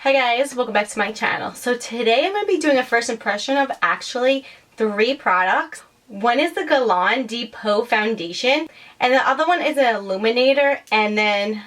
Hi guys, welcome back to my channel. So today I'm going to be doing a first impression of actually 3 products. One is the Gurlain De Peau Foundation, and the other one is an illuminator and then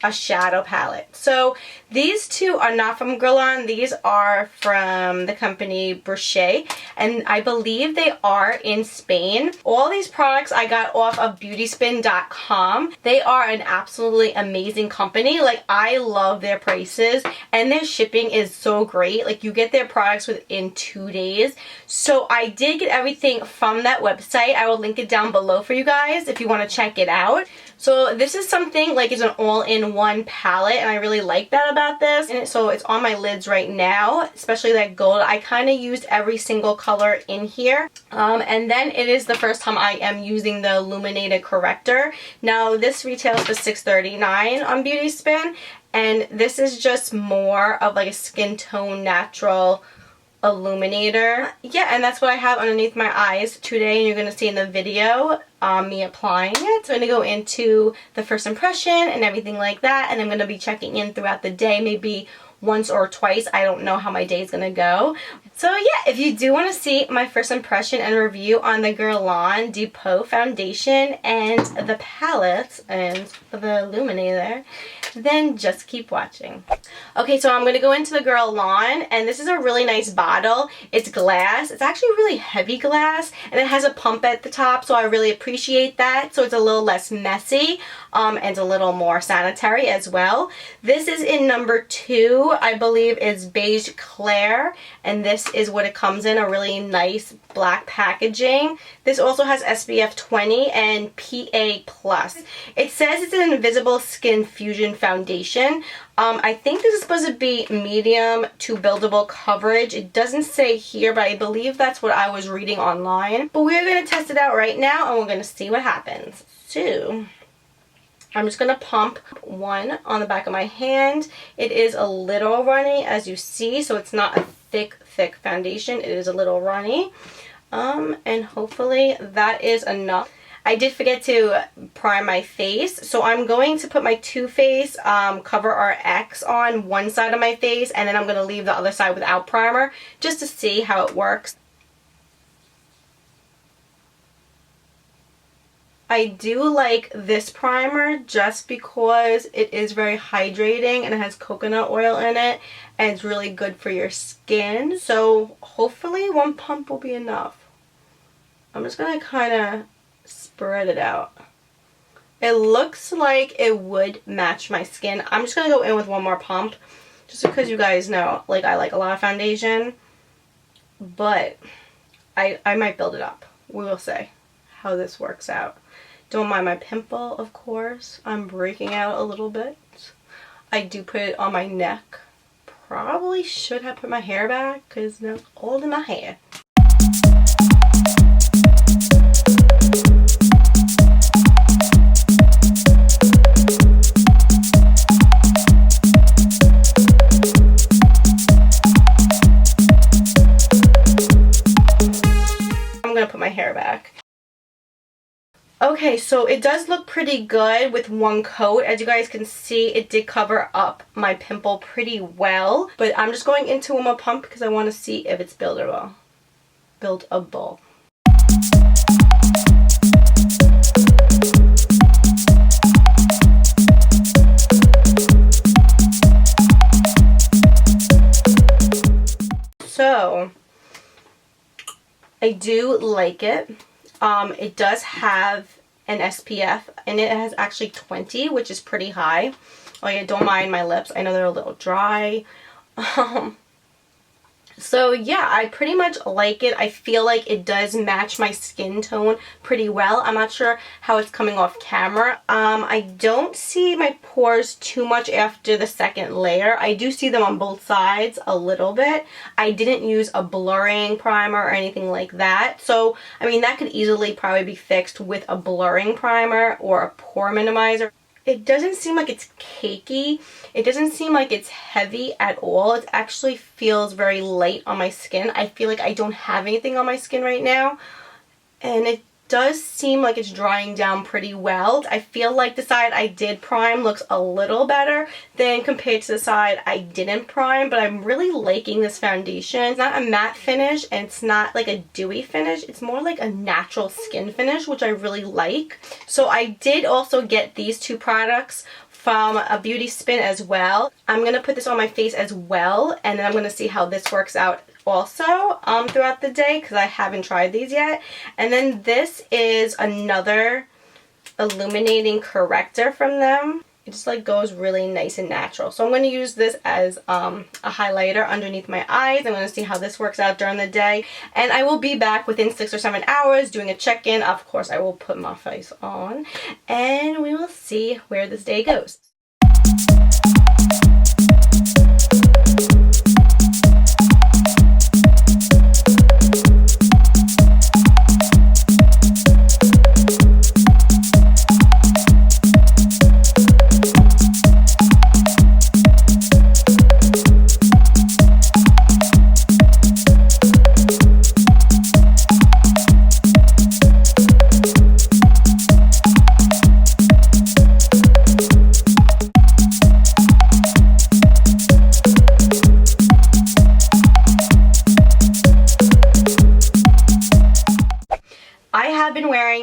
a shadow palette. So these two are not from Gurlain. These are from the company Brochet, and I believe they are in Spain. All these products I got off of beautyspin.com. They are an absolutely amazing company. Like, I love their prices and their shipping is so great. Like, you get their products within 2 days. So I did get everything from that website. I will link it down below for you guys if you want to check it out. So this is something like it's an all-in-one palette, and I really like that about this. And so it's on my lids right now, especially that gold. I kind of used every single color in here. And then it is the first time I am using the illuminated corrector. Now this retails for $6.39 on BeautySpin, and this is just more of like a skin tone natural illuminator. Yeah, and that's what I have underneath my eyes today, and you're going to see in the video me applying it. So I'm going to go into the first impression and everything like that, and I'm going to be checking in throughout the day, maybe once or twice. I don't know how my day is going to go. So yeah, if you do want to see my first impression and review on the Gurlain De Peau Foundation and the palette and the illuminator, then just keep watching. Okay, so I'm going to go into the Gurlain, and this is a really nice bottle. It's glass. It's actually really heavy glass, and it has a pump at the top, so I really appreciate that. So it's a little less messy and a little more sanitary as well. This is in number 2, I believe is Beige Clair, and this is what it comes in, a really nice black packaging. This also has SPF 20 and PA+. It says it's an Invisible Skin Fusion Foundation. I think this is supposed to be medium to buildable coverage. It doesn't say here, but I believe that's what I was reading online. But we're going to test it out right now, and we're going to see what happens. So I'm just going to pump one on the back of my hand. It is a little runny, as you see, so it's not a thick foundation. It is a little runny. And hopefully that is enough. I did forget to prime my face, so I'm going to put my Too Faced Cover RX on one side of my face, and then I'm going to leave the other side without primer just to see how it works. I do like this primer just because it is very hydrating and it has coconut oil in it, and it's really good for your skin. So hopefully one pump will be enough. I'm just going to kind of spread it out. It looks like it would match my skin. I'm just going to go in with one more pump just because you guys know, like, I like a lot of foundation, but I might build it up. We will see how this works out. Don't mind my pimple, of course. I'm breaking out a little bit. I do put it on my neck. Probably should have put my hair back because now it's all in my hair. I'm gonna put my hair back. Okay, so it does look pretty good with one coat. As you guys can see, it did cover up my pimple pretty well. But I'm just going into one more pump because I want to see if it's buildable. Buildable. So I do like it. It does have an SPF, and it has actually 20, which is pretty high. Oh yeah, don't mind my lips. I know they're a little dry. So yeah, I pretty much like it. I feel like it does match my skin tone pretty well. I'm not sure how it's coming off camera. I don't see my pores too much after the second layer. I do see them on both sides a little bit. I didn't use a blurring primer or anything like that. So, I mean, that could easily probably be fixed with a blurring primer or a pore minimizer. It doesn't seem like it's cakey. It doesn't seem like it's heavy at all. It actually feels very light on my skin. I feel like I don't have anything on my skin right now. And it does seem like it's drying down pretty well. I feel like the side I did prime looks a little better than compared to the side I didn't prime, but I'm really liking this foundation. It's not a matte finish and it's not like a dewy finish. It's more like a natural skin finish, which I really like. So I did also get these two products from a beauty spin as well. I'm going to put this on my face as well, and then I'm going to see how this works out also throughout the day because I haven't tried these yet. And then this is another illuminating corrector from them. It just like goes really nice and natural. So I'm going to use this as a highlighter underneath my eyes. I'm going to see how this works out during the day. And I will be back within 6 or 7 hours doing a check-in. Of course, I will put my face on. And we will see where this day goes.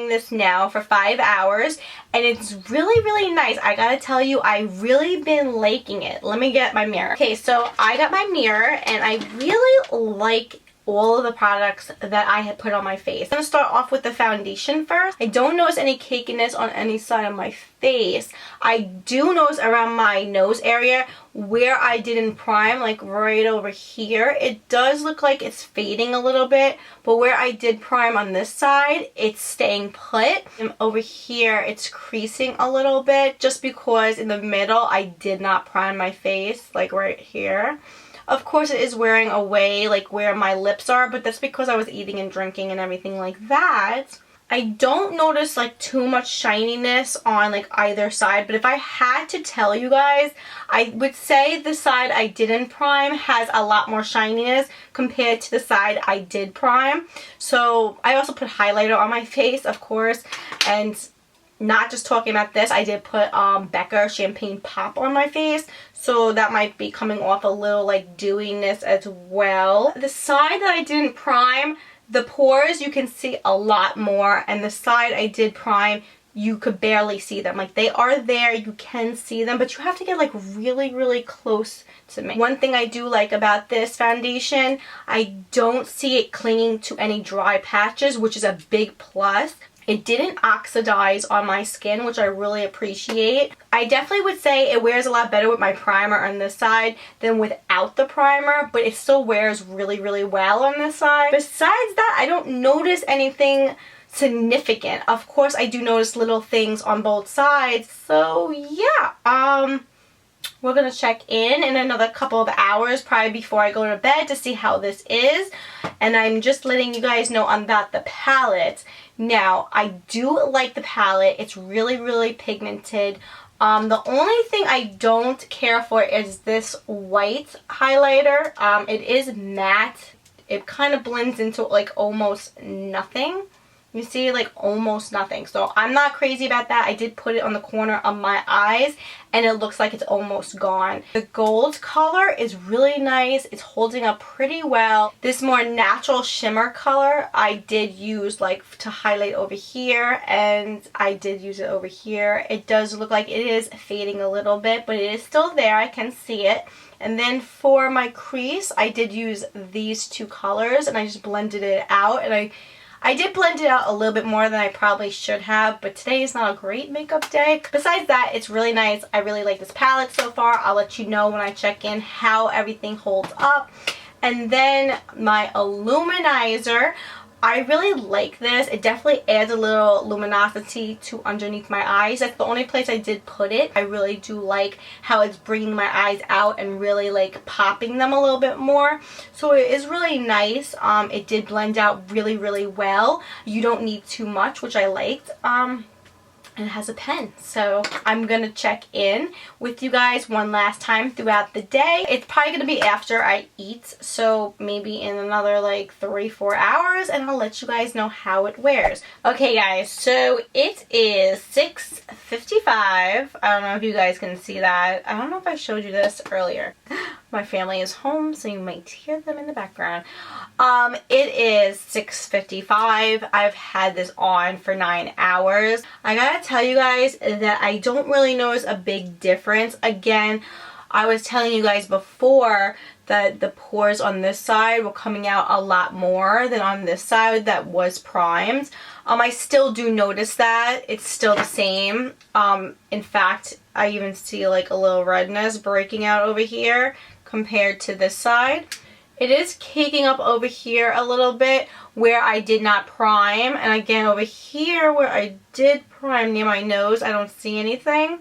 This now for 5 hours and it's really nice. I gotta tell you, I've really been liking it. Let me get my mirror. Okay, so I got my mirror and I really like all of the products that I had put on my face. I'm gonna start off with the foundation first. I don't notice any cakiness on any side of my face. I do notice around my nose area where I didn't prime, like right over here. It does look like it's fading a little bit, but where I did prime on this side, it's staying put. And over here, it's creasing a little bit just because in the middle, I did not prime my face, like right here. Of course, it is wearing away like where my lips are, but that's because I was eating and drinking and everything like that. I don't notice like too much shininess on like either side, but if I had to tell you guys, I would say the side I didn't prime has a lot more shininess compared to the side I did prime. So I also put highlighter on my face, of course, and not just talking about this, I did put Becca Champagne Pop on my face, so that might be coming off a little like dewiness as well. The side that I didn't prime, the pores you can see a lot more, and the side I did prime, you could barely see them. Like they are there, you can see them, but you have to get like really close to me. One thing I do like about this foundation, I don't see it clinging to any dry patches, which is a big plus. It didn't oxidize on my skin, which I really appreciate. I definitely would say it wears a lot better with my primer on this side than without the primer, but it still wears really well on this side. Besides that, I don't notice anything significant. Of course, I do notice little things on both sides. So yeah, we're gonna check in another couple of hours probably before I go to bed to see how this is. And I'm just letting you guys know about the palette. Now, I do like the palette. It's really pigmented. The only thing I don't care for is this white highlighter. It is matte. It kind of blends into like almost nothing. You see, like almost nothing. So I'm not crazy about that. I did put it on the corner of my eyes and it looks like it's almost gone. The gold color is really nice. It's holding up pretty well. This more natural shimmer color I did use like to highlight over here, and I did use it over here. It does look like it is fading a little bit, but it is still there. I can see it. And then for my crease, I did use these two colors and I just blended it out, and I did blend it out a little bit more than I probably should have, but today is not a great makeup day. Besides that, it's really nice. I really like this palette so far. I'll let you know when I check in how everything holds up. And then my Illuminizer, I really like this. It definitely adds a little luminosity to underneath my eyes. That's the only place I did put it. I really do like how it's bringing my eyes out and really like popping them a little bit more. So it is really nice. It did blend out really well. You don't need too much, which I liked. and it has a pen. So I'm gonna check in with you guys one last time throughout the day. It's probably gonna be after I eat, so maybe in another like 3-4 hours, and I'll let you guys know how it wears. Okay guys, so it is 6:55. I don't know if you guys can see that. I don't know if I showed you this earlier. My family is home, so you might hear them in the background. It is 6:55. I've had this on for 9 hours. I gotta tell you guys that I don't really notice a big difference. Again, I was telling you guys before that the pores on this side were coming out a lot more than on this side that was primed. I still do notice that. It's still the same. In fact, I even see like a little redness breaking out over here compared to this side. It is caking up over here a little bit where I did not prime. And again, over here where I did prime near my nose, I don't see anything.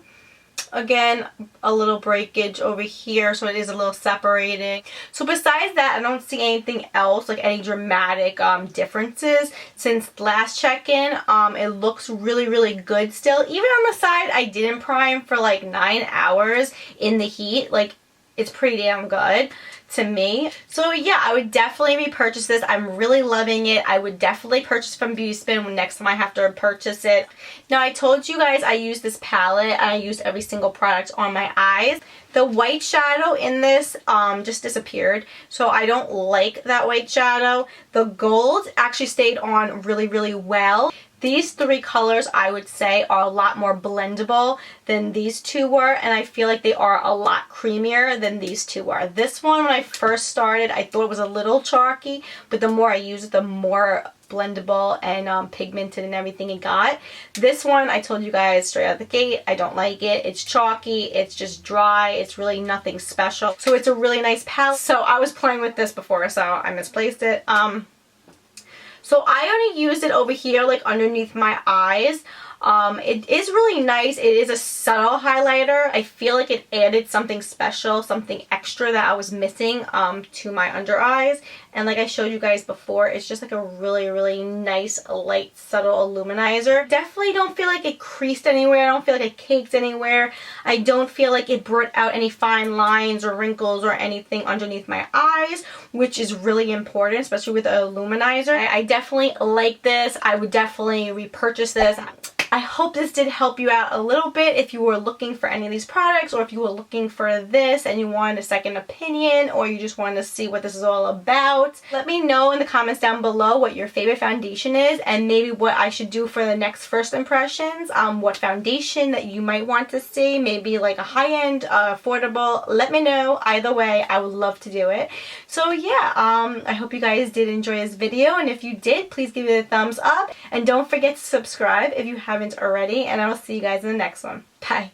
Again, a little breakage over here, so it is a little separating. So besides that, I don't see anything else, like any dramatic differences. Since last check-in, it looks really, really good still. Even on the side, I didn't prime for like 9 hours in the heat. Like, it's pretty damn good to me. So yeah, I would definitely repurchase this. I'm really loving it. I would definitely purchase from Beauty Spin when next time I have to purchase it. Now, I told you guys I use this palette and I use every single product on my eyes. The white shadow in this just disappeared, so I don't like that white shadow. The gold actually stayed on really, really well. These 3 colors, I would say, are a lot more blendable than these 2 were, and I feel like they are a lot creamier than these 2 were. This one, when I first started, I thought it was a little chalky, but the more I use it, the more blendable and pigmented and everything it got. This one, I told you guys straight out of the gate, I don't like it. It's chalky, it's just dry, it's really nothing special. So it's a really nice palette. So I was playing with this before, so I misplaced it. So I only used it over here, like underneath my eyes. It is really nice. It is a subtle highlighter. I feel like it added something special, something extra that I was missing to my under eyes. And like I showed you guys before, it's just like a really, really nice, light, subtle illuminizer. Definitely don't feel like it creased anywhere. I don't feel like it caked anywhere. I don't feel like it brought out any fine lines or wrinkles or anything underneath my eyes, which is really important, especially with an illuminizer. I definitely like this. I would definitely repurchase this. I hope this did help you out a little bit if you were looking for any of these products, or if you were looking for this and you wanted a second opinion, or you just wanted to see what this is all about. Let me know in the comments down below what your favorite foundation is, and maybe what I should do for the next first impressions. What foundation that you might want to see, maybe like a high-end, affordable. Let me know. Either way, I would love to do it. So yeah, I hope you guys did enjoy this video, and if you did, please give it a thumbs up, and don't forget to subscribe if you haven't already, and I will see you guys in the next one. Bye.